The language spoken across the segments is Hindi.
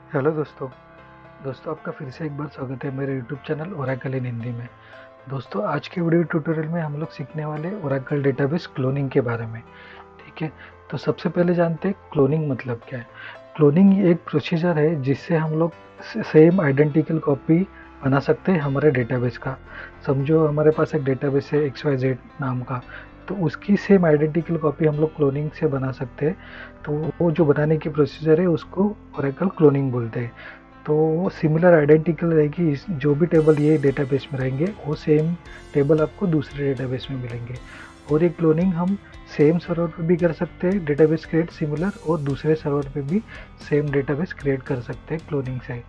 हेलो दोस्तों। आपका फिर से एक बार स्वागत है मेरे यूट्यूब चैनल ओरेकल इन हिंदी में। दोस्तों, आज के वीडियो ट्यूटोरियल में हम लोग सीखने वाले ओरेकल डेटाबेस क्लोनिंग के बारे में। ठीक है, तो सबसे पहले जानते हैं क्लोनिंग मतलब क्या है। क्लोनिंग एक प्रोसीजर है जिससे हम लोग सेम आइडेंटिकल कॉपी बना सकते हैं हमारे डेटाबेस का। समझो हमारे पास एक डेटाबेस है XYZ नाम का, तो उसकी सेम आइडेंटिकल कॉपी हम लोग क्लोनिंग से बना सकते हैं। तो वो जो बनाने की प्रोसीजर है उसको ओरेकल क्लोनिंग बोलते हैं। तो वो सिमिलर आइडेंटिकल रहेगी। जो भी टेबल ये डेटाबेस में रहेंगे वो सेम टेबल आपको दूसरे डेटाबेस में मिलेंगे। और ये क्लोनिंग हम सेम सर्वर पे भी कर सकते हैं, डेटाबेस क्रिएट सिमिलर, और दूसरे सर्वर पे भी सेम डेटाबेस क्रिएट कर सकते हैं क्लोनिंग से।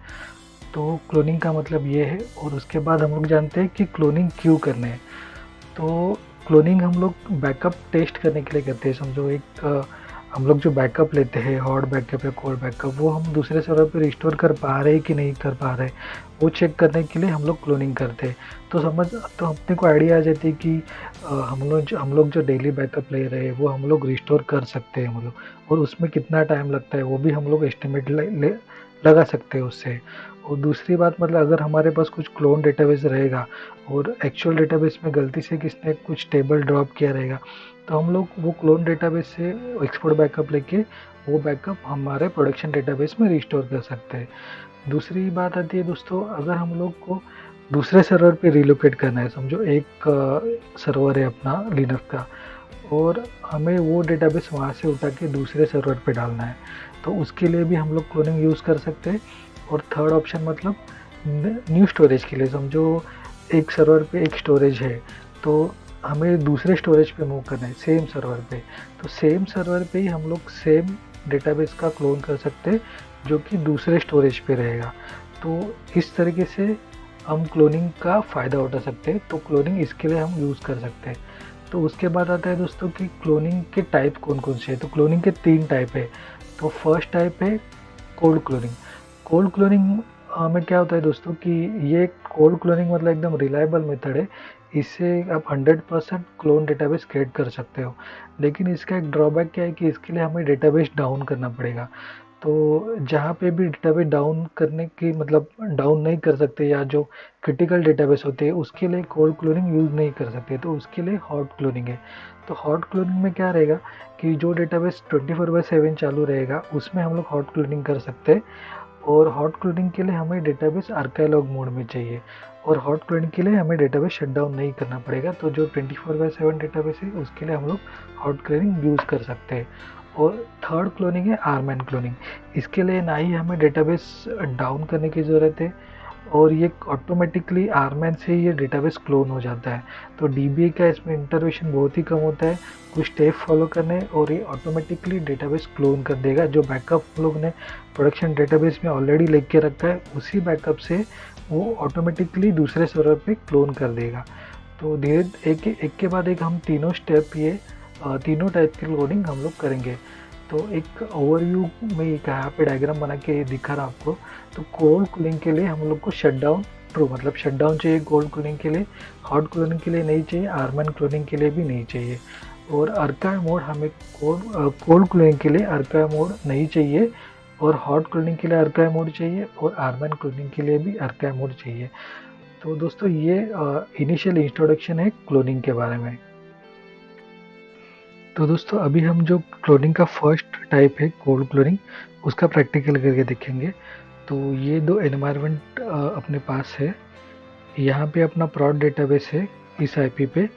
तो क्लोनिंग का मतलब ये है। और उसके बाद हम लोग जानते हैं कि क्लोनिंग क्यों करने हैं। तो क्लोनिंग हम लोग बैकअप टेस्ट करने के लिए करते हैं। समझो हम लोग जो बैकअप लेते हैं, हॉट बैकअप या कोल्ड बैकअप, वो हम दूसरे सर्वर पे रिस्टोर कर पा रहे हैं कि नहीं कर पा रहे, वो चेक करने के लिए हम लोग क्लोनिंग करते हैं। तो अपने को आइडिया आ जाती है कि हम लोग जो डेली बैकअप ले रहे हैं वो हम लोग रिस्टोर कर सकते हैं हम लोग, और उसमें कितना टाइम लगता है वो भी हम लोग एस्टिमेट लगा सकते हैं उससे। और दूसरी बात, मतलब अगर हमारे पास कुछ क्लोन डेटाबेस रहेगा और एक्चुअल डेटाबेस में गलती से किसने कुछ टेबल ड्रॉप किया रहेगा, तो हम लोग वो क्लोन डेटाबेस से एक्सपोर्ट बैकअप लेके वो बैकअप हमारे प्रोडक्शन डेटाबेस में रिस्टोर कर सकते हैं। दूसरी बात आती है दोस्तों, अगर हम लोग को दूसरे सर्वर पे रिलोकेट करना है। समझो एक सर्वर है अपना लिनक्स का, और हमें वो डेटाबेस वहाँ से उठा के दूसरे सर्वर पे डालना है, तो उसके लिए भी हम लोग क्लोनिंग यूज़ कर सकते हैं। और थर्ड ऑप्शन मतलब न्यू स्टोरेज के लिए। समझो एक सर्वर पे एक स्टोरेज है, तो हमें दूसरे स्टोरेज पे मूव करना है सेम सर्वर पे, तो सेम सर्वर पे ही हम लोग सेम डेटाबेस का क्लोन कर सकते हैं जो कि दूसरे स्टोरेज पे रहेगा। तो इस तरीके से हम क्लोनिंग का फ़ायदा उठा सकते हैं। तो क्लोनिंग इसके लिए हम यूज़ कर सकते हैं। तो उसके बाद आता है दोस्तों कि क्लोनिंग के टाइप कौन कौन से हैं। तो क्लोनिंग के 3 टाइप है। तो फर्स्ट टाइप है कोल्ड क्लोनिंग। कोल्ड क्लोनिंग में क्या होता है दोस्तों कि ये कोल्ड क्लोनिंग मतलब एकदम रिलायबल मेथड है। इससे आप 100% क्लोन डेटाबेस क्रिएट कर सकते हो। लेकिन इसका एक ड्रॉबैक क्या है कि इसके लिए हमें डेटाबेस डाउन करना पड़ेगा। तो जहाँ पे भी डेटाबेस डाउन करने की मतलब डाउन नहीं कर सकते, या जो क्रिटिकल डेटाबेस होते हैं उसके लिए कोल्ड क्लोनिंग यूज़ नहीं कर सकते, तो उसके लिए हॉट क्लोनिंग है। तो हॉट क्लोनिंग में क्या रहेगा कि जो डेटाबेस 24/7 चालू रहेगा उसमें हम लोग हॉट क्लोनिंग कर सकते हैं। और हॉट क्लोनिंग के लिए हमें डेटाबेस आर्काइलॉग मोड में चाहिए, और हॉट क्लोनिंग के लिए हमें डेटाबेस शट डाउन नहीं करना पड़ेगा। तो जो 24/7 डेटाबेस है उसके लिए हम लोग हॉट क्लोनिंग यूज़ कर सकते हैं। और थर्ड क्लोनिंग है आरमैन क्लोनिंग। इसके लिए ना ही हमें डेटाबेस डाउन करने की ज़रूरत है, और ये ऑटोमेटिकली आरमैन से ये डेटाबेस क्लोन हो जाता है। तो डीबीए का इसमें इंटरवेंशन बहुत ही कम होता है, कुछ स्टेप फॉलो करने और ये ऑटोमेटिकली डेटाबेस क्लोन कर देगा। जो बैकअप हम लोग ने प्रोडक्शन डेटाबेस में ऑलरेडी लेके रखा है उसी बैकअप से वो ऑटोमेटिकली दूसरे सर्वर पे क्लोन कर देगा। तो धीरे एक के बाद एक हम तीनों स्टेप ये तीनों टाइप की क्लोनिंग हम लोग करेंगे। तो एक ओवरव्यू में यहाँ पे डायग्राम बना के दिखा रहा आपको। तो कोल्ड कूलिंग के लिए हम लोग को शटडाउन ट्रू मतलब शटडाउन चाहिए कोल्ड कूलिंग के लिए, हॉट कूलिंग के लिए नहीं चाहिए, आरमैन क्लोनिंग के लिए भी नहीं चाहिए। और अर्काइव मोड हमें कोल्ड कूलिंग के लिए अर्काइव मोड नहीं चाहिए, और हॉट क्लोनिंग के लिए अर्काइव मोड चाहिए, और आरमैन क्लोनिंग के लिए भी अर्काइव मोड चाहिए। तो दोस्तों ये इनिशियल इंट्रोडक्शन है क्लोनिंग के बारे में। तो दोस्तों अभी हम जो क्लोनिंग का फर्स्ट टाइप है कोल्ड क्लोनिंग, उसका प्रैक्टिकल करके देखेंगे। तो ये दो एनवायरनमेंट अपने पास है। यहाँ पे अपना prod डेटाबेस है इस आईपी पे।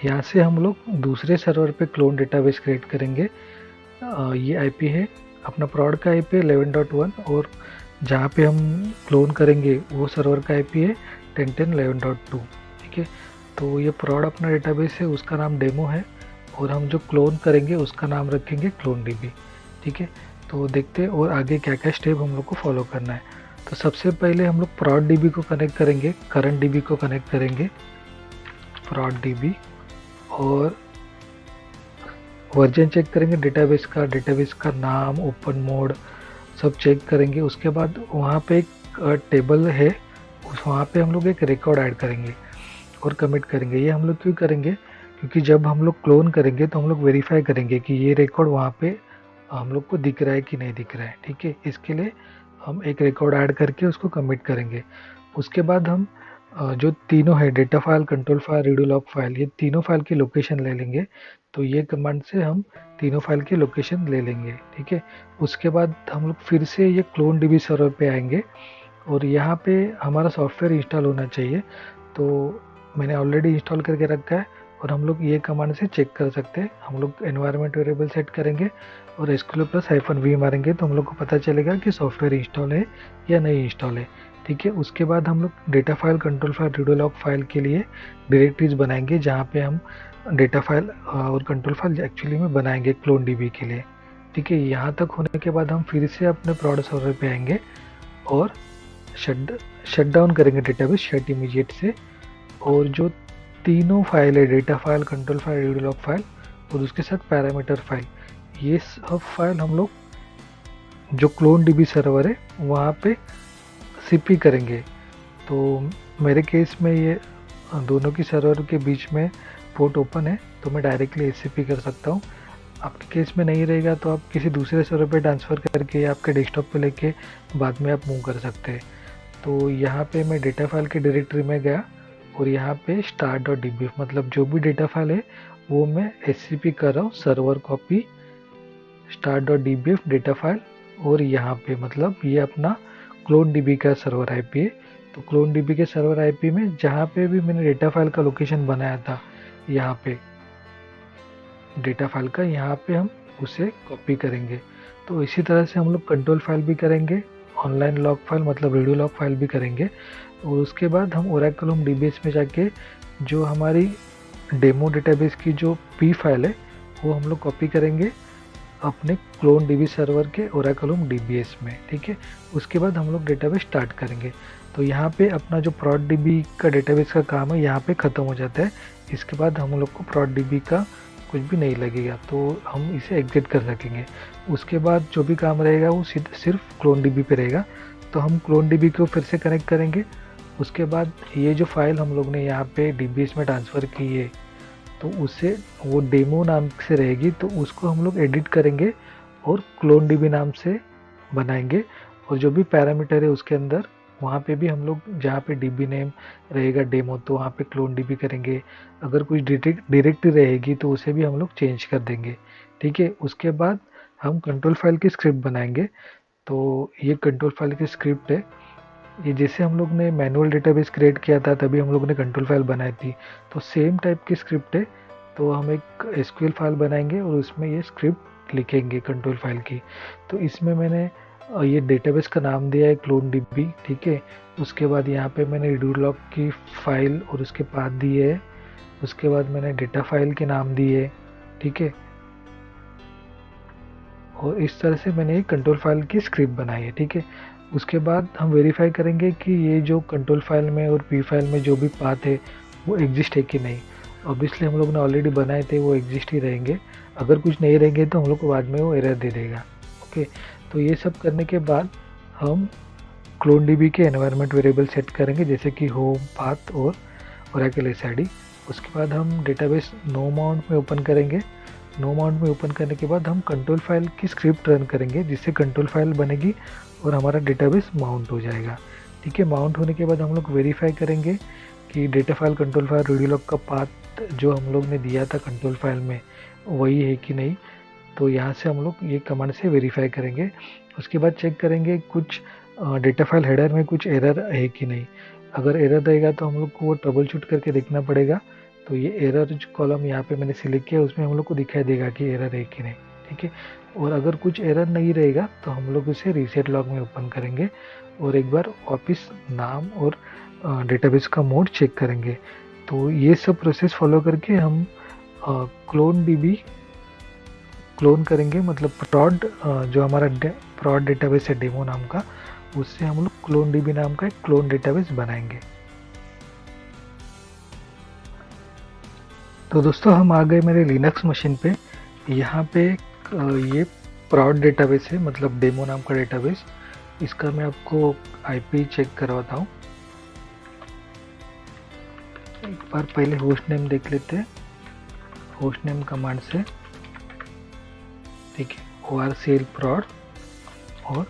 यहाँ से हम लोग दूसरे सर्वर पे क्लोन डेटाबेस क्रिएट करेंगे। ये आईपी है अपना prod का आईपी 11.1, और जहाँ पे हम क्लोन करेंगे वो सर्वर का आईपी है 10.10.11.2। ठीक है, तो ये prod अपना डेटाबेस है, उसका नाम डेमो है, और हम जो क्लोन करेंगे उसका नाम रखेंगे क्लोन डीबी। ठीक है, तो देखते हैं और आगे क्या क्या स्टेप हम लोग को फॉलो करना है। तो सबसे पहले हम लोग prod db को कनेक्ट करेंगे, करंट db को कनेक्ट करेंगे, prod db, और वर्जन चेक करेंगे डेटाबेस का नाम, ओपन मोड सब चेक करेंगे। उसके बाद वहाँ पे एक टेबल है, उस वहाँ पे हम लोग एक रिकॉर्ड ऐड करेंगे और कमिट करेंगे। ये हम लोग क्यों करेंगे, क्योंकि जब हम लोग क्लोन करेंगे तो हम लोग वेरीफाई करेंगे कि ये रिकॉर्ड वहाँ पे हम लोग को दिख रहा है कि नहीं दिख रहा है। ठीक है, इसके लिए हम एक रिकॉर्ड ऐड करके उसको कमिट करेंगे। उसके बाद हम जो तीनों है, data file, control file, radio log file, ये तीनों फाइल की लोकेशन ले लेंगे। तो ये कमांड से हम तीनों फाइल की लोकेशन ले लेंगे, ठीक है। उसके बाद हम लोग फिर से ये क्लोन डीबी सर्वर पे आएंगे और यहाँ पे हमारा सॉफ्टवेयर इंस्टॉल होना चाहिए। तो मैंने ऑलरेडी इंस्टॉल करके रखा है और हम लोग ये कमांड से चेक कर सकते हैं। हम लोग एनवायरनमेंट वेरिएबल सेट करेंगे और SQL+-v मारेंगे तो हम लोग को पता चलेगा कि सॉफ्टवेयर इंस्टॉल है या नहीं इंस्टॉल है, ठीक है। उसके बाद हम लोग data file, control file, radio log file के लिए डायरेक्टरीज बनाएंगे जहाँ पे हम डेटा फाइल और कंट्रोल फाइल एक्चुअली में बनाएंगे क्लोन डीबी के लिए, ठीक है। यहाँ तक होने के बाद हम फिर से अपने प्रोड सर्वर पे आएंगे और शट डाउन करेंगे डेटाबेस शट इमीडिएट से। और जो तीनों फाइल है, data file, control file, radio log file और उसके साथ पैरामीटर फाइल, ये सब फाइल हम लोग जो क्लोन डीबी सर्वर है वहाँ पे सीपी करेंगे। तो मेरे केस में ये दोनों की सर्वर के बीच में पोर्ट ओपन है तो मैं डायरेक्टली एससीपी कर सकता हूँ। आपके केस में नहीं रहेगा तो आप किसी दूसरे सर्वर पे ट्रांसफ़र करके या आपके डेस्कटॉप पे लेके बाद में आप मूव कर सकते हैं। तो यहाँ पे मैं डेटा फाइल के डायरेक्टरी में गया और यहाँ पे start.dbf मतलब जो भी डेटा फाइल है वो मैं एससीपी कर रहा हूँ, server copy start.dbf data file. और यहाँ पे मतलब ये अपना क्लोन डीबी का सर्वर आईपी है। तो क्लोन डीबी के सर्वर आईपी में जहाँ पे भी मैंने डेटा फाइल का लोकेशन बनाया था, यहाँ पे डेटा फाइल का, यहाँ पे हम उसे कॉपी करेंगे। तो इसी तरह से हम लोग कंट्रोल फाइल भी करेंगे, ऑनलाइन लॉग फाइल मतलब रेडियो लॉग फाइल भी करेंगे। और उसके बाद हम ओरेकल होम डीबीएस में जाके जो हमारी डेमो डेटाबेस की जो पी फाइल है वो हम लोग कॉपी करेंगे अपने क्लोन डीबी सर्वर के ओरेकल होम डीबीएस में, ठीक है। उसके बाद हम लोग डेटाबेस स्टार्ट करेंगे। तो यहाँ पे अपना जो prod db का डेटाबेस का काम है यहाँ पे ख़त्म हो जाता है। इसके बाद हम लोग को prod db का कुछ भी नहीं लगेगा तो हम इसे एग्जिट कर सकेंगे। उसके बाद जो भी काम रहेगा वो सिर्फ क्लोन डीबी पे रहेगा। तो हम क्लोन डीबी को फिर से कनेक्ट करेंगे। उसके बाद ये जो फाइल हम लोग ने यहाँ पे डीबीएस में ट्रांसफ़र की है तो उसे वो डेमो नाम से रहेगी, तो उसको हम लोग एडिट करेंगे और क्लोन डीबी नाम से बनाएंगे। और जो भी पैरामीटर है उसके अंदर वहाँ पे भी हम लोग जहाँ पे डीबी नेम रहेगा डेमो तो वहाँ पे क्लोन डीबी करेंगे। अगर कुछ डायरेक्टरी रहेगी तो उसे भी हम लोग चेंज कर देंगे, ठीक है। उसके बाद हम कंट्रोल फाइल की स्क्रिप्ट बनाएंगे। तो ये कंट्रोल फाइल की स्क्रिप्ट है, ये जैसे हम लोग ने मैनुअल डेटाबेस क्रिएट किया था तभी हम लोग ने कंट्रोल फाइल बनाई थी, तो सेम टाइप की स्क्रिप्ट है। तो हम एक SQL फाइल बनाएंगे और उसमें ये स्क्रिप्ट लिखेंगे कंट्रोल फाइल की। तो इसमें मैंने ये डेटाबेस का नाम दिया है क्लोन डीबी, ठीक है। उसके बाद यहाँ पे मैंने रेडियो लॉग की फाइल और उसके पाथ दिए है। उसके बाद मैंने डेटा फाइल के नाम दिए, ठीक है। और इस तरह से मैंने एक कंट्रोल फाइल की स्क्रिप्ट बनाई है, ठीक है। उसके बाद हम वेरीफाई करेंगे कि ये जो कंट्रोल फाइल में और पी फाइल में जो भी पाथ है वो एग्जिस्ट है कि नहीं। ऑब्वियसली हम लोग ने ऑलरेडी बनाए थे, वो एग्जिस्ट ही रहेंगे। अगर कुछ नहीं रहेंगे तो हम लोग को बाद में वो एरर दे देगा, ओके। तो ये सब करने के बाद हम क्लोन डीबी के एनवायरनमेंट वेरिएबल सेट करेंगे जैसे कि होम, पाथ और ओरेकल SID। उसके बाद हम डेटाबेस नो माउंट में ओपन करेंगे। नो माउंट में ओपन करने के बाद हम कंट्रोल फाइल की स्क्रिप्ट रन करेंगे जिससे कंट्रोल फाइल बनेगी और हमारा डेटाबेस माउंट हो जाएगा, ठीक है। माउंट होने के बाद हम लोग वेरीफाई करेंगे कि data file, control file, radio log का पाथ जो हम लोग ने दिया था कंट्रोल फाइल में वही है कि नहीं। तो यहाँ से हम लोग ये कमांड से वेरीफाई करेंगे। उसके बाद चेक करेंगे कुछ डेटा फाइल हेडर में कुछ एरर है कि नहीं। अगर एरर रहेगा तो हम लोग को वो ट्रबल शूट करके देखना पड़ेगा। तो ये एरर जो कॉलम यहाँ पे मैंने सिलेक्ट किया उसमें हम लोग को दिखाई देगा कि एरर है कि नहीं, ठीक है। और अगर कुछ एरर नहीं रहेगा तो हम लोग उसे रीसेट लॉग में ओपन करेंगे और एक बार वापस नाम और डेटाबेस का मोड चेक करेंगे। तो ये सब प्रोसेस फॉलो करके हम क्लोन डीबी क्लोन करेंगे, मतलब prod जो हमारा prod डेटाबेस है डेमो नाम का, उससे हम लोग क्लोन डीबी नाम का एक क्लोन डेटाबेस बनाएंगे। तो दोस्तों हम आ गए मेरे लिनक्स मशीन पे। यहाँ पे ये prod डेटाबेस है, मतलब डेमो नाम का डेटाबेस। इसका मैं आपको IP चेक करवाता हूँ। एक बार पहले होस्ट नेम देख लेते हैं, होस्ट नेम कमांड से, ठीक है। ORCL prod और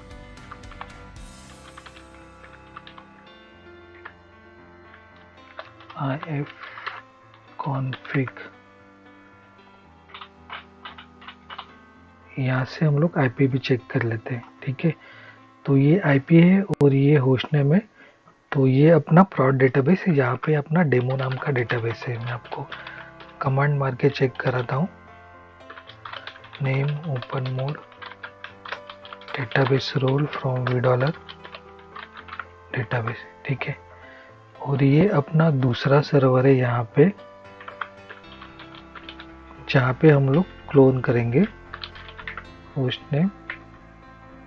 IF config, यहाँ से हम लोग IP भी चेक कर लेते हैं। ठीक है, तो ये IP है और ये होस्ट नेम है। तो ये अपना prod डेटाबेस है, यहाँ पे अपना डेमो नाम का डेटाबेस है। मैं आपको कमांड मार के चेक कराता हूँ। Name open mode database role from $, database. ठीक है, और ये अपना दूसरा सर्वर है यहाँ पे, जहाँ पे हम लोग क्लोन करेंगे host name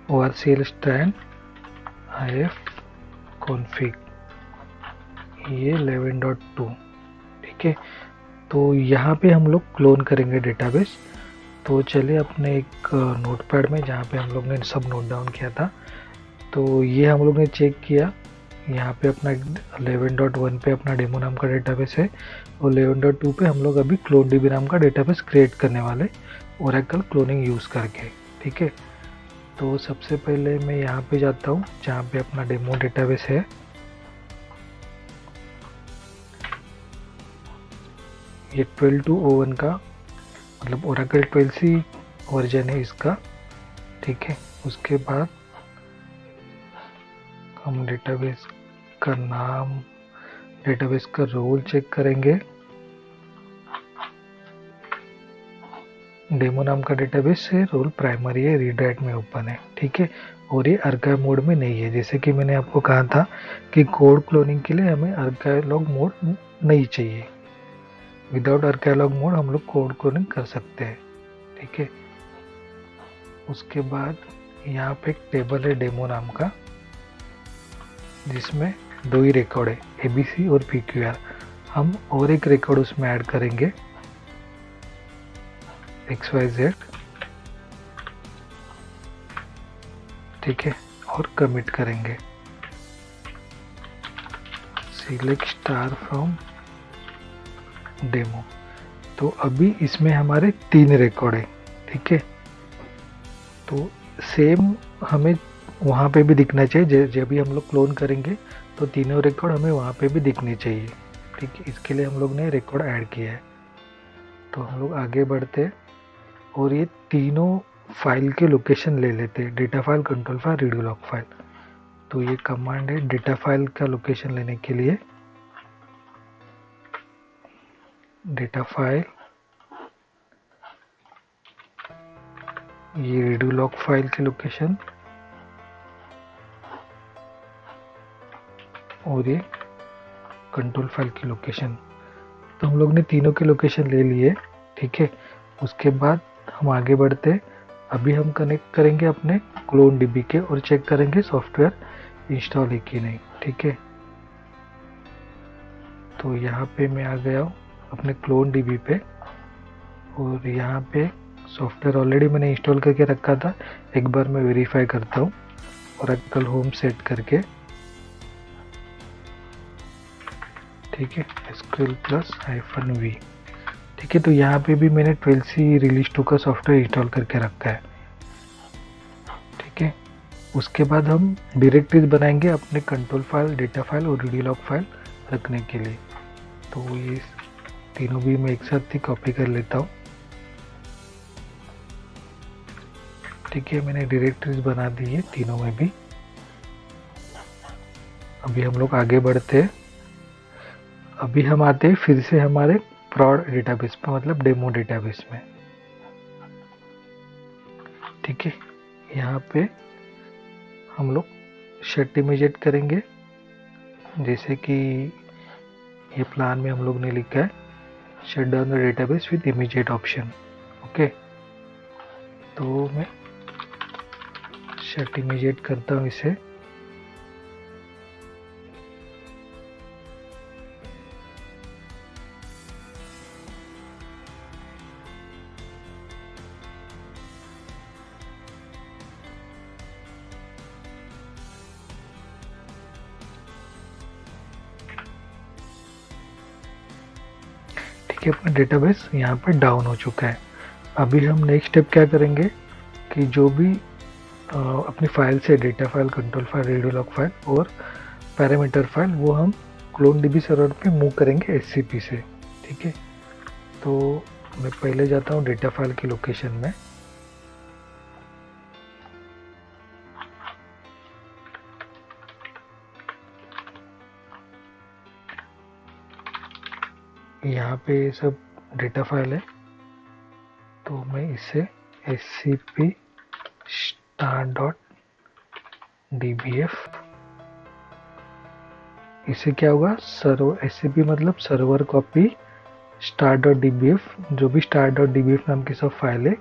orcl strand if config, ये 11.2। ठीक है, तो यहाँ पे हम लोग क्लोन करेंगे डेटाबेस। तो चलिए अपने एक नोटपैड में, जहाँ पे हम लोग ने सब नोट डाउन किया था, तो ये हम लोग ने चेक किया। यहाँ पे अपना 11.1 पे अपना डेमो नाम का डेटाबेस है और 11.2 पे हम लोग अभी CloneDB नाम का डेटाबेस क्रिएट करने वाले ओरेकल क्लोनिंग यूज़ करके। ठीक है, तो सबसे पहले मैं यहाँ पे जाता हूँ जहाँ पे अपना डेमो डेटाबेस है। ये 12.2.01 का मतलब ओरेकल 12c वर्जन है इसका। ठीक है, उसके बाद हम डेटाबेस का नाम, डेटाबेस का रोल चेक करेंगे। डेमो नाम का डेटाबेस है, रोल प्राइमरी है, रीड राइट में ओपन है। ठीक है, और ये आर्काइव मोड में नहीं है। जैसे कि मैंने आपको कहा था कि कोड क्लोनिंग के लिए हमें आर्काइव मोड नहीं चाहिए। विदाउट आर्काइव मोड हम लोग कोड क्लोनिंग कर सकते हैं। ठीक है, उसके बाद यहाँ पे एक टेबल है डेमो नाम का, जिसमें 2 ही रिकॉर्ड है, ABC और PQR। हम और एक रिकॉर्ड उसमें ऐड करेंगे, XYZ। ठीक है, और कमिट करेंगे सिलेक्ट स्टार फ्रॉम डेमो। तो अभी इसमें हमारे 3 रिकॉर्ड है। ठीक है, तो सेम हमें वहाँ पे भी दिखना चाहिए। जब भी हम लोग क्लोन करेंगे तो तीनों रिकॉर्ड हमें वहाँ पे भी दिखने चाहिए। ठीक है, इसके लिए हम लोग ने रिकॉर्ड ऐड किया है। तो हम लोग आगे बढ़ते हैं और ये तीनों फाइल के लोकेशन ले लेते हैं, data file, control file, read log file. तो ये कमांड है डेटा फाइल का लोकेशन लेने के लिए। डेटा फाइल, ये रीड लॉग फाइल की लोकेशन, और ये कंट्रोल फाइल की लोकेशन। तो हम लोग ने तीनों के लोकेशन ले लिए। ठीक है, उसके बाद हम आगे बढ़ते। अभी हम कनेक्ट करेंगे अपने CloneDB के और चेक करेंगे सॉफ्टवेयर इंस्टॉल है कि नहीं। ठीक है, तो यहाँ पे मैं आ गया हूँ अपने CloneDB पे और यहाँ पे सॉफ्टवेयर ऑलरेडी मैंने इंस्टॉल करके रखा था। एक बार मैं वेरीफाई करता हूँ ओरेकल होम सेट करके। ठीक है, SQL+-v। ठीक है, तो यहाँ पे भी मैंने 12c रिलीज 2 का सॉफ्टवेयर इंस्टॉल करके रखा है। ठीक है, उसके बाद हम डायरेक्टरीज बनाएंगे अपने कंट्रोल फाइल, डेटा फाइल और रीड लॉग फाइल रखने के लिए। तो ये तीनों भी मैं एक साथ ही कॉपी कर लेता हूँ। ठीक है, मैंने डायरेक्टरीज बना दी है तीनों में भी। अभी हम लोग आगे बढ़ते हैं। अभी हम आते हैं फिर से हमारे प्रॉड डेटाबेस पे, मतलब डेमो डेटाबेस में। ठीक है, यहाँ पे हम लोग शट इमेजेट करेंगे, जैसे कि ये प्लान में हम लोग ने लिखा है, shut down the database with immediate option. Okay, तो मैं शट इमीडिएट करता हूँ इसे। ठीक है, अपना डेटाबेस यहाँ पे डाउन हो चुका है। अभी हम नेक्स्ट स्टेप क्या करेंगे कि जो भी अपनी फाइल से data file, control file, read log file और पैरामीटर फाइल, वो हम क्लोन डीबी सर्वर पे मूव करेंगे एससीपी से। ठीक है, तो मैं पहले जाता हूँ डेटा फाइल की लोकेशन में। यहाँ पे सब डेटा फाइल है, तो मैं इसे scp star.dbf, इससे क्या होगा, सर्वर scp मतलब सर्वर कॉपी star.dbf, जो भी star.dbf नाम की सब फाइल है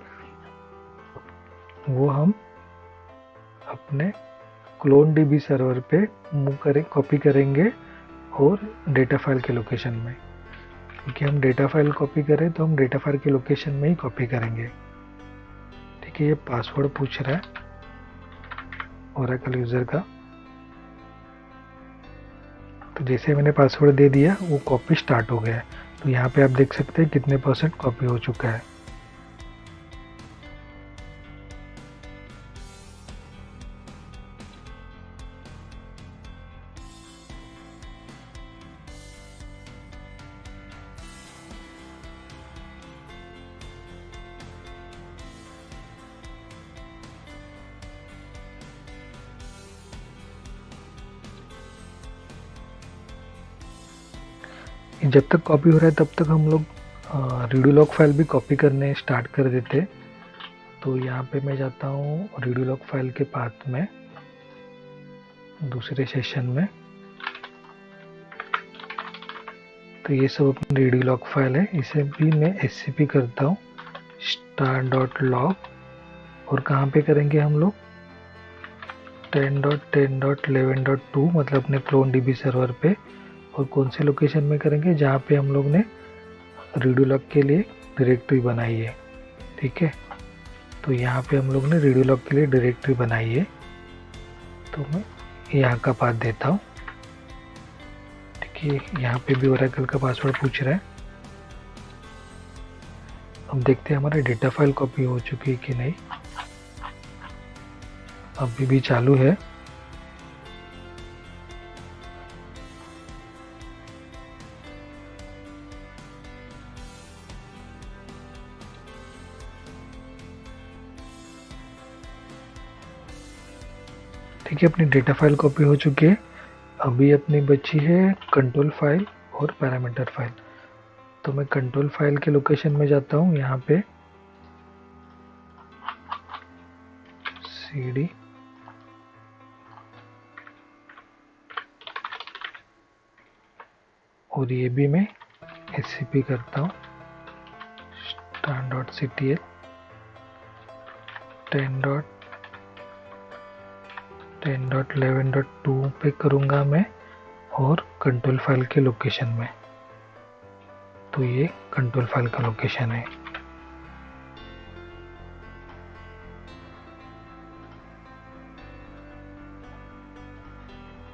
वो हम अपने क्लोन डीबी सर्वर पे कॉपी करेंगे और डेटा फाइल के लोकेशन में। क्योंकि हम डेटा फाइल कॉपी करें तो हम डेटा फाइल के लोकेशन में ही कॉपी करेंगे। ठीक है, ये पासवर्ड पूछ रहा है ओरेकल यूजर का, तो जैसे मैंने पासवर्ड दे दिया वो कॉपी स्टार्ट हो गया है। तो यहाँ पे आप देख सकते हैं कितने % कॉपी हो चुका है। जब तक कॉपी हो रहा है तब तक हम लोग रीडूलॉग फाइल भी कॉपी करने स्टार्ट कर देते। तो यहाँ पे मैं जाता हूँ रीडूलॉग फाइल के पाथ में, दूसरे सेशन में। तो ये सब अपनी रीडूलॉग फाइल है, इसे भी मैं एससीपी करता हूँ star.log, और कहाँ पे करेंगे हम लोग 10.10.11.2 मतलब अपने क्लोन डीबी सर्वर पे। और कौन से लोकेशन में करेंगे, जहाँ पे हम लोग ने रीडूलॉग के लिए डायरेक्टरी बनाई है। ठीक है, तो यहाँ पे हम लोग ने रीडूलॉग के लिए डायरेक्टरी बनाई है, तो मैं यहाँ का पाथ देता हूँ। ठीक है, यहाँ पे भी ओरेकल का पासवर्ड पूछ रहा है। अब देखते हैं हमारा डेटा फाइल कॉपी हो चुकी है कि नहीं। अभी भी चालू है। ठीक है, अपनी डेटा फाइल कॉपी हो चुकी है। अभी अपनी बची है कंट्रोल फाइल और पैरामीटर फाइल। तो मैं कंट्रोल फाइल के लोकेशन में जाता हूँ, यहाँ पे cd और ये भी मैं scp करता हूँ star.ctl 10.11.2 पे करूँगा मैं, और कंट्रोल फाइल के लोकेशन में। तो ये कंट्रोल फाइल का लोकेशन है।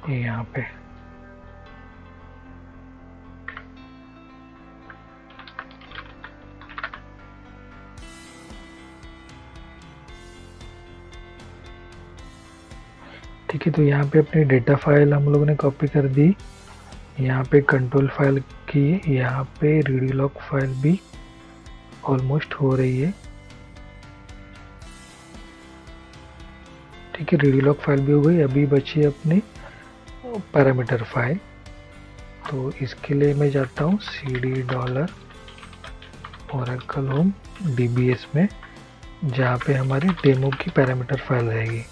ये यहाँ पे ठीक है, तो यहाँ पे अपनी डेटा फाइल हम लोगों ने कॉपी कर दी। यहाँ पे कंट्रोल फाइल की, यहाँ पे रीडूलॉग फाइल भी ऑलमोस्ट हो रही है। ठीक है, रीडूलॉग फाइल भी हो गई। अभी बची है अपनी पैरामीटर फाइल। तो इसके लिए मैं जाता हूँ cd $oracle home dbs में, जहाँ पे हमारी डेमो की पैरामीटर फाइल रहेगी।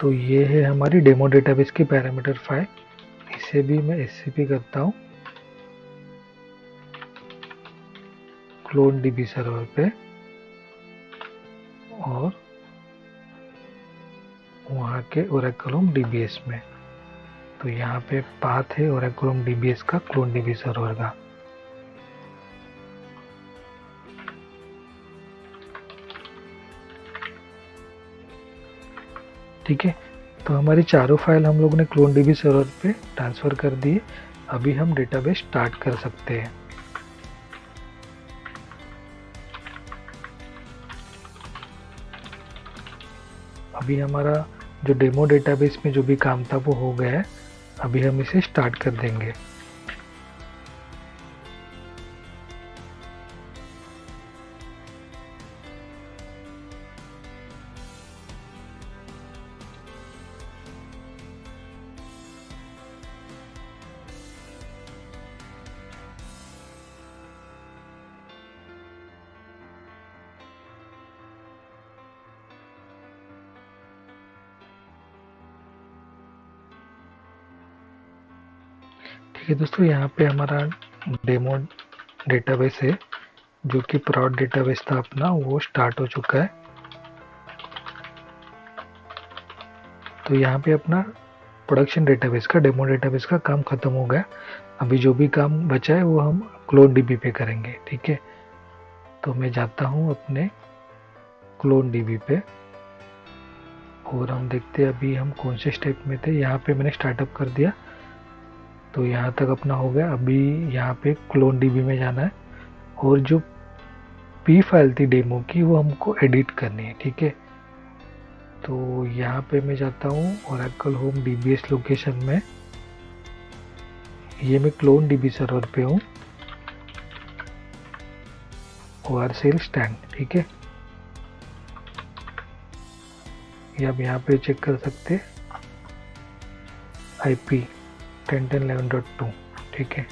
तो ये है हमारी डेमो डेटाबेस की पैरामीटर फाइल, इसे भी मैं scp करता हूँ क्लोन डीबी सर्वर पे, और वहाँ के ओरेकल होम डीबीएस में। तो यहाँ पे पाथ है ओरेकल होम डीबीएस का, क्लोन डीबी सर्वर का। ठीक है, तो हमारी चारों फाइल हम लोग ने क्लोन डीबी सर्वर पे ट्रांसफ़र कर दी है। अभी हम डेटाबेस स्टार्ट कर सकते हैं। अभी हमारा जो डेमो डेटाबेस में जो भी काम था वो हो गया है। अभी हम इसे स्टार्ट कर देंगे। ठीक है दोस्तों, यहाँ पे हमारा डेमो डेटाबेस है, जो कि प्राउड डेटाबेस था अपना, वो स्टार्ट हो चुका है। तो यहाँ पे अपना प्रोडक्शन डेटाबेस का, डेमो डेटाबेस का काम खत्म हो गया। अभी जो भी काम बचा है वो हम क्लोन डीबी पे करेंगे। ठीक है, तो मैं जाता हूँ अपने क्लोन डीबी पे और हम देखते हैं अभी हम कौन से स्टेप में थे। यहाँ पे मैंने स्टार्टअप कर दिया, तो यहाँ तक अपना हो गया। अभी यहाँ पे क्लोन डीबी में जाना है और जो पी फाइल थी डेमो की वो हमको एडिट करनी है। ठीक है, तो यहाँ पे मैं जाता हूँ ओरेकल होम डीबीएस लोकेशन में। ये मैं क्लोन डीबी सर्वर पे हूँ, ओआरसेल स्टैंड। ठीक है, ये आप यहाँ पे चेक कर सकते हैं, IP 10.10.11.2। ठीक है,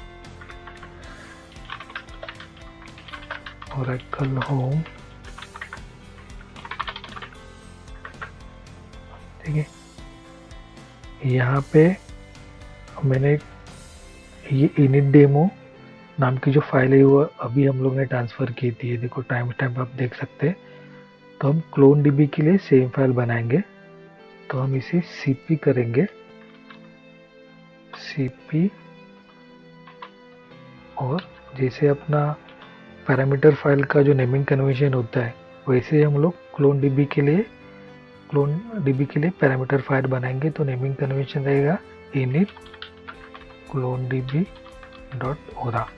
ओरेकल होम। ठीक है, यहाँ पे मैंने ये इनिट डेमो नाम की जो फाइल है वो अभी हम लोग ने ट्रांसफ़र की थी। देखो टाइम स्टैम्प आप देख सकते हैं। तो हम क्लोन डीबी के लिए सेम फाइल बनाएंगे, तो हम इसे cp करेंगे, cp। और जैसे अपना पैरामीटर फाइल का जो नेमिंग कन्वेंशन होता है, वैसे हम लोग क्लोन डीबी के लिए पैरामीटर फाइल बनाएंगे। तो नेमिंग कन्वेंशन रहेगा init क्लोन डीबी डॉट ओरा।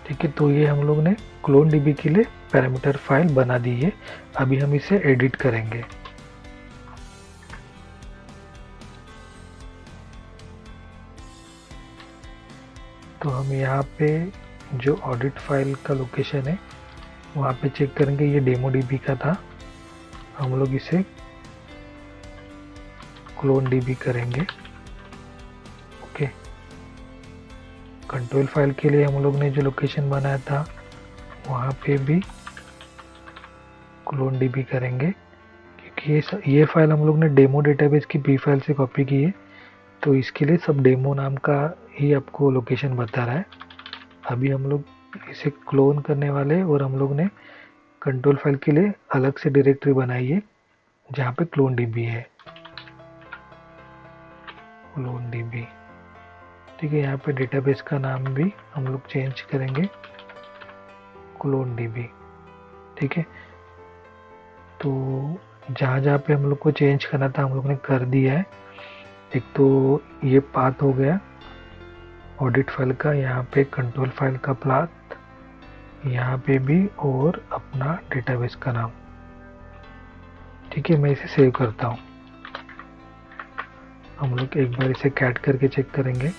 ठीक है, तो ये हम लोग ने क्लोन डीबी के लिए पैरामीटर फाइल बना दी है। अभी हम इसे एडिट करेंगे। तो हम यहाँ पे जो ऑडिट फाइल का लोकेशन है वहाँ पे चेक करेंगे, ये डेमो डीबी का था। हम लोग इसे क्लोन डीबी करेंगे। ओके, कंट्रोल फाइल के लिए हम लोग ने जो लोकेशन बनाया था वहाँ पे भी क्लोन डीबी करेंगे, क्योंकि ये फाइल हम लोग ने डेमो डेटाबेस की पी फाइल से कॉपी की है। तो इसके लिए सब डेमो नाम का ही आपको लोकेशन बता रहा है। अभी हम लोग इसे क्लोन करने वाले, और हम लोग ने कंट्रोल फाइल के लिए अलग से डायरेक्टरी बनाई है जहाँ पे क्लोन डीबी है, क्लोन डीबी। ठीक है, यहाँ पे डेटाबेस का नाम भी हम लोग चेंज करेंगे, क्लोन डीबी। ठीक है, तो जहाँ जहाँ पे हम लोग को चेंज करना था हम लोग ने कर दिया है। एक तो ये पाथ हो गया ऑडिट फाइल का, यहाँ पे कंट्रोल फाइल का पाथ, यहाँ पे भी, और अपना डेटाबेस का नाम। ठीक है, मैं इसे सेव करता हूँ। हम लोग एक बार इसे कैट करके चेक करेंगे।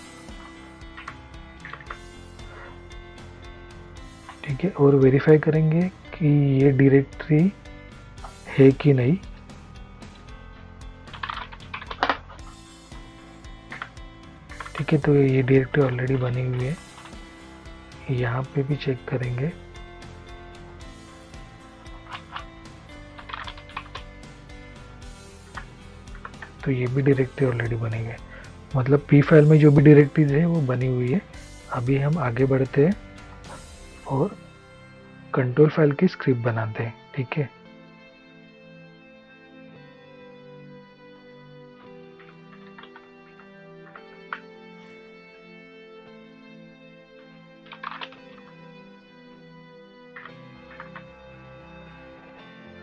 ठीक है, और वेरीफाई करेंगे कि ये डायरेक्टरी है कि नहीं। ठीक है, तो ये डायरेक्टरी ऑलरेडी बनी हुई है। यहाँ पे भी चेक करेंगे। तो ये भी डायरेक्टरी ऑलरेडी बनी है, मतलब पी फाइल में जो भी डायरेक्टरीज है वो बनी हुई है। अभी हम आगे बढ़ते हैं और कंट्रोल फाइल की स्क्रिप्ट बनाते हैं। ठीक है,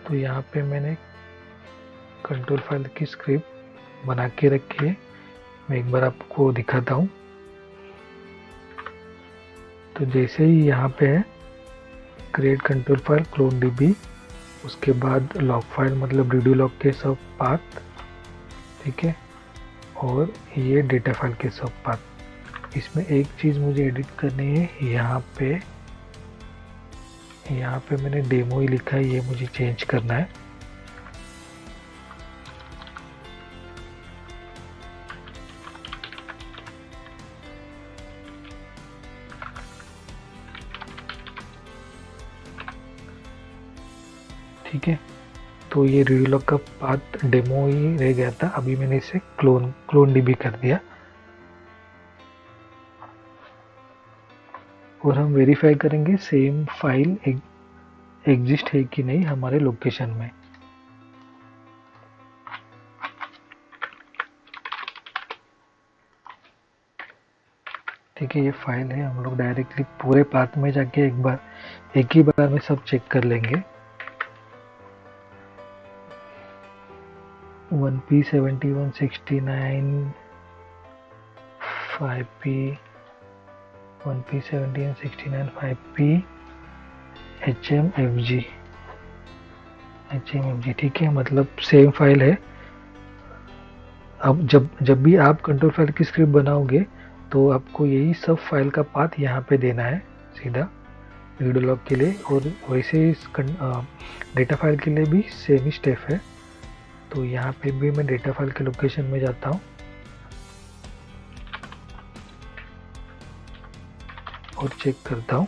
तो यहाँ पे मैंने कंट्रोल फाइल की स्क्रिप्ट बना के रखी है। मैं एक बार आपको दिखाता हूँ। तो जैसे ही यहाँ पे है create control file clone dB, उसके बाद लॉग फाइल मतलब वीडियो लॉग के सब पाथ। ठीक है, और ये डेटा फाइल के सब पाथ। इसमें एक चीज़ मुझे एडिट करनी है, यहाँ पे मैंने डेमो ही लिखा है, ये मुझे चेंज करना है। ठीक है, तो ये रीडलॉग का पाथ डेमो ही रह गया था, अभी मैंने इसे क्लोन डीबी कर दिया। और हम वेरीफाई करेंगे सेम फाइल एग्जिस्ट है कि नहीं हमारे लोकेशन में। ठीक है, ये फाइल है, हम लोग डायरेक्टली पूरे पाथ में जाके एक ही बार में सब चेक कर लेंगे। 1p 7169 5p 1p 7169 5p HMFG। ठीक है, मतलब सेम फाइल है। अब जब भी आप कंट्रोल फाइल की स्क्रिप्ट बनाओगे तो आपको यही सब फाइल का पाथ यहाँ पे देना है सीधा रीडलॉग के लिए, और वैसे ही डेटा फाइल के लिए भी सेम ही स्टेप है। तो यहाँ पे भी मैं डेटा फाइल के लोकेशन में जाता हूँ और चेक करता हूँ।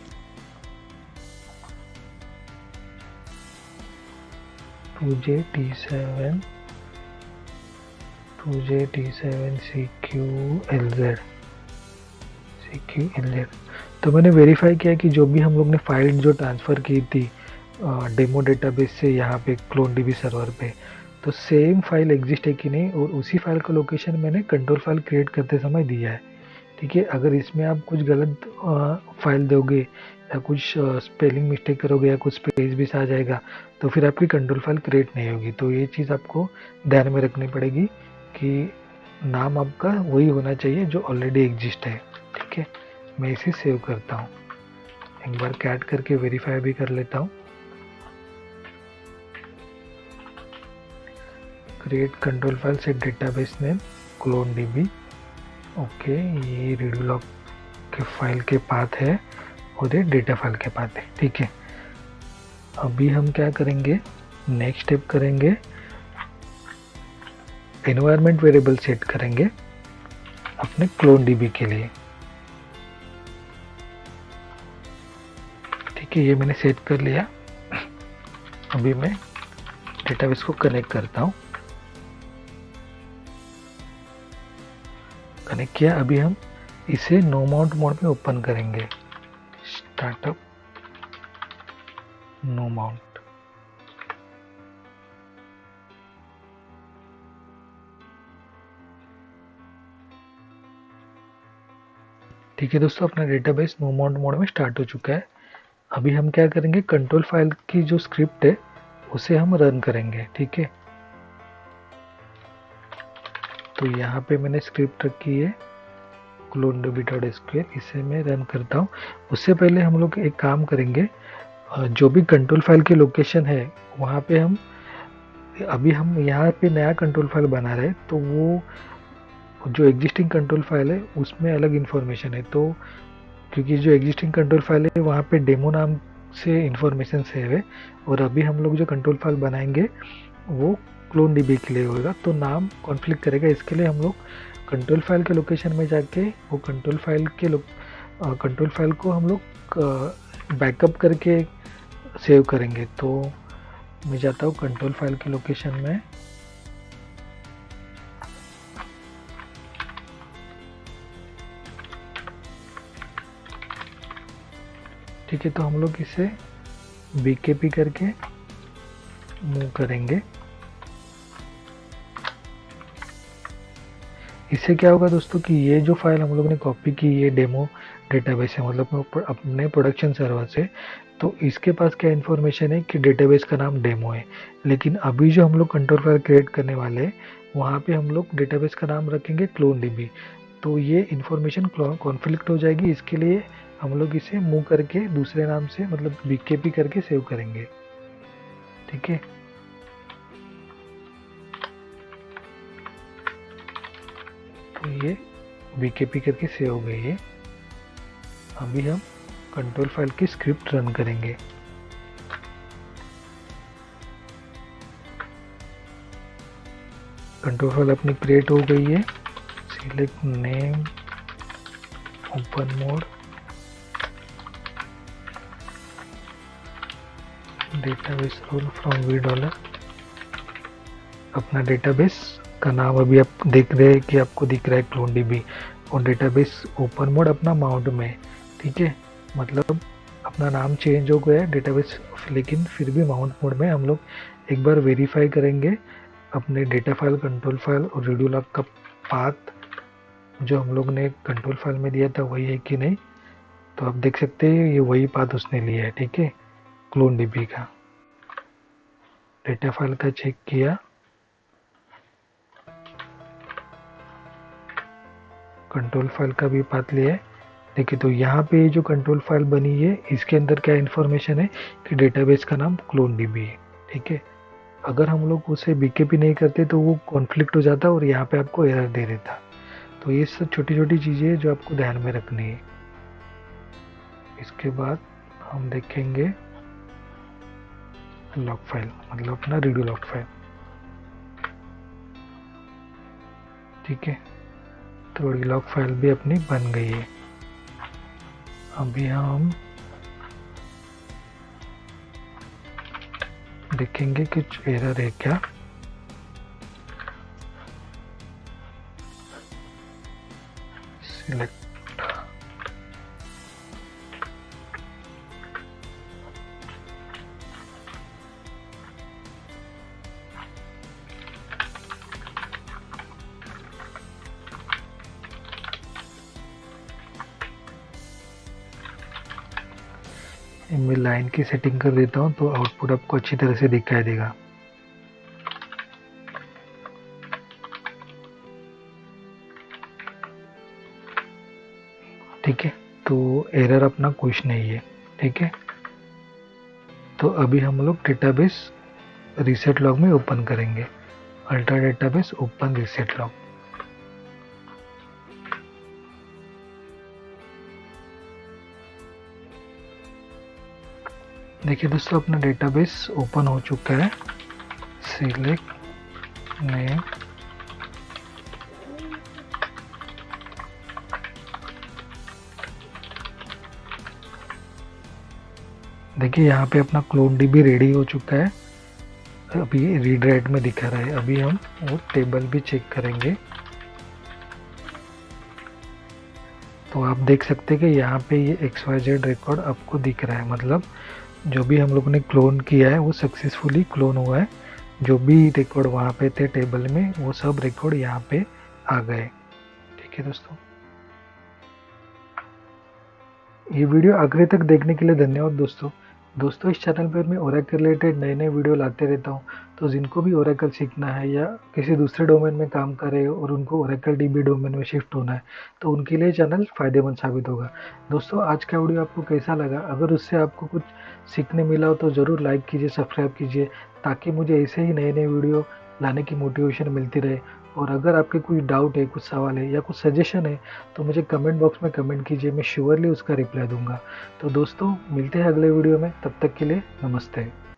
2JT7 CQLZ। तो मैंने वेरीफाई किया कि जो भी हम लोग ने फाइल जो ट्रांसफ़र की थी डेमो डेटाबेस से यहाँ पे क्लोन डीबी सर्वर पे, तो सेम फाइल एग्जिस्ट है कि नहीं, और उसी फाइल का लोकेशन मैंने कंट्रोल फाइल क्रिएट करते समय दिया है। ठीक है, अगर इसमें आप कुछ गलत फाइल दोगे या कुछ स्पेलिंग मिस्टेक करोगे या कुछ स्पेस भी आ जाएगा तो फिर आपकी कंट्रोल फाइल क्रिएट नहीं होगी। तो ये चीज़ आपको ध्यान में रखनी पड़ेगी कि नाम आपका वही होना चाहिए जो ऑलरेडी एग्जिस्ट है। ठीक है, मैं इसे सेव करता हूँ, एक बार कैट करके वेरीफाई भी कर लेता हूँ। क्रिएट कंट्रोल फाइल से database name clone dB. Okay, ये रीडलॉग के फाइल के पाथ है और ये डेटा फाइल के पाथ है। ठीक है, अभी हम क्या करेंगे, नेक्स्ट स्टेप करेंगे, एनवायरनमेंट वेरिएबल सेट करेंगे अपने क्लोन डीबी के लिए। ठीक है, ये मैंने सेट कर लिया। अभी मैं डेटाबेस को कनेक्ट करता हूँ। कनेक्ट किया, अभी हम इसे नो माउंट मोड में ओपन करेंगे। Startup no mount. ठीक है दोस्तों, अपना डेटाबेस नो माउंट मोड में स्टार्ट हो चुका है। अभी हम क्या करेंगे, कंट्रोल फाइल की जो स्क्रिप्ट है उसे हम रन करेंगे। ठीक है, तो यहाँ पे मैंने स्क्रिप्ट रखी है clonDB.sql, इसे मैं रन करता हूँ। उससे पहले हम लोग एक काम करेंगे, जो भी कंट्रोल फाइल की लोकेशन है वहाँ पे अभी हम यहाँ पे नया कंट्रोल फाइल बना रहे हैं, तो वो जो एग्जिस्टिंग कंट्रोल फाइल है उसमें अलग इन्फॉर्मेशन है। तो क्योंकि जो एग्जिस्टिंग कंट्रोल फाइल है वहाँ पे डेमो नाम से इन्फॉर्मेशन सेव है, और अभी हम लोग जो कंट्रोल फाइल बनाएंगे वो क्लोन डीबी के लिए होगा, तो नाम कॉन्फ्लिक्ट करेगा। इसके लिए हम लोग कंट्रोल फाइल के लोकेशन में जाके वो कंट्रोल फाइल को हम लोग बैकअप करके सेव करेंगे। तो मैं जाता हूँ कंट्रोल फाइल के लोकेशन में, ठीक है, तो हम लोग इसे बीकेपी करके मूव करेंगे। इससे क्या होगा दोस्तों कि ये जो फाइल हम लोग ने कॉपी की, ये डेमो डेटाबेस है, मतलब अपने प्रोडक्शन सर्वर से, तो इसके पास क्या इन्फॉर्मेशन है कि डेटाबेस का नाम डेमो है। लेकिन अभी जो हम लोग कंट्रोल फाइल क्रिएट करने वाले हैं वहाँ पे हम लोग डेटाबेस का नाम रखेंगे क्लोन डीबी, तो ये इन्फॉर्मेशन कॉन्फ्लिक्ट हो जाएगी। इसके लिए हम लोग इसे मूव करके दूसरे नाम से, मतलब बीकेपी करके सेव करेंगे। ठीक है, तो ये बीकेपी करके सेव हो गई है। अभी हम कंट्रोल फाइल की स्क्रिप्ट रन करेंगे। कंट्रोल फाइल अपनी क्रिएट हो गई है। Select name, open mode, database role from $V। अपना डेटाबेस का नाम अभी आप देख रहे हैं कि आपको दिख रहा है CloneDB, और डेटाबेस ओपन मोड अपना माउंट में, ठीक है। मतलब अपना नाम चेंज हो गया है डेटाबेस, लेकिन फिर भी माउंट मोड में हम लोग एक बार वेरीफाई करेंगे अपने डेटा फाइल, कंट्रोल फाइल और रेडियो लॉग का पाथ जो हम लोग ने कंट्रोल फाइल में दिया था वही है कि नहीं। तो आप देख सकते हैं ये वही पाथ उसने लिया है, ठीक है। CloneDB का डेटा फाइल का चेक किया, कंट्रोल फाइल का भी पाथ लिया है। देखिए तो यहाँ पे जो कंट्रोल फाइल बनी है इसके अंदर क्या इन्फॉर्मेशन है कि डेटाबेस का नाम CloneDB है, ठीक है। अगर हम लोग उसे बीकेपी नहीं करते तो वो कॉन्फ्लिक्ट हो जाता और यहाँ पे आपको एरर दे देता। तो ये सब छोटी छोटी चीज़ें हैं जो आपको ध्यान में रखनी है। इसके बाद हम देखेंगे लॉग फाइल, मतलब अपना रेडियो लॉग फाइल, ठीक है। तो लॉग फाइल भी अपनी बन गई है। अभी हम देखेंगे कि एरर है क्या। सिलेक्ट, मैं लाइन की सेटिंग कर देता हूँ तो आउटपुट आपको अच्छी तरह से दिखाई देगा। ठीक है, तो एरर अपना कुछ नहीं है, ठीक है। तो अभी हम लोग डेटाबेस रीसेट लॉग में ओपन करेंगे। Ultra database open reset log. देखिए दोस्तों अपना डेटाबेस ओपन हो चुका है। सिलेक्ट नेम, देखिए यहाँ पे अपना CloneDB रेडी हो चुका है। अभी रीड राइट में दिखा रहा है। अभी हम वो टेबल भी चेक करेंगे। तो आप देख सकते हैं कि यहाँ पे ये XYZ रिकॉर्ड आपको दिख रहा है, मतलब जो भी हम लोग ने क्लोन किया है वो सक्सेसफुली क्लोन हुआ है। जो भी रिकॉर्ड वहाँ पे थे टेबल में वो सब रिकॉर्ड यहाँ पे आ गए, ठीक है दोस्तों। ये वीडियो आखिरी तक देखने के लिए धन्यवाद दोस्तों। दोस्तों इस चैनल पर मैं ओरेकल रिलेटेड नए नए वीडियो लाते रहता हूँ। तो जिनको भी ओरेकल सीखना है या किसी दूसरे डोमेन में काम कर रहे हो और उनको ओरेकल DB डोमेन में शिफ्ट होना है तो उनके लिए चैनल फ़ायदेमंद साबित होगा। दोस्तों आज का वीडियो आपको कैसा लगा? अगर उससे आपको कुछ सीखने मिला हो तो ज़रूर लाइक कीजिए, सब्सक्राइब कीजिए, ताकि मुझे ऐसे ही नए नए वीडियो लाने की मोटिवेशन मिलती रहे। और अगर आपके कोई डाउट है, कुछ सवाल है या कुछ सजेशन है तो मुझे कमेंट बॉक्स में कमेंट कीजिए, मैं श्योरली उसका रिप्लाई दूंगा। तो दोस्तों मिलते हैं अगले वीडियो में, तब तक के लिए नमस्ते।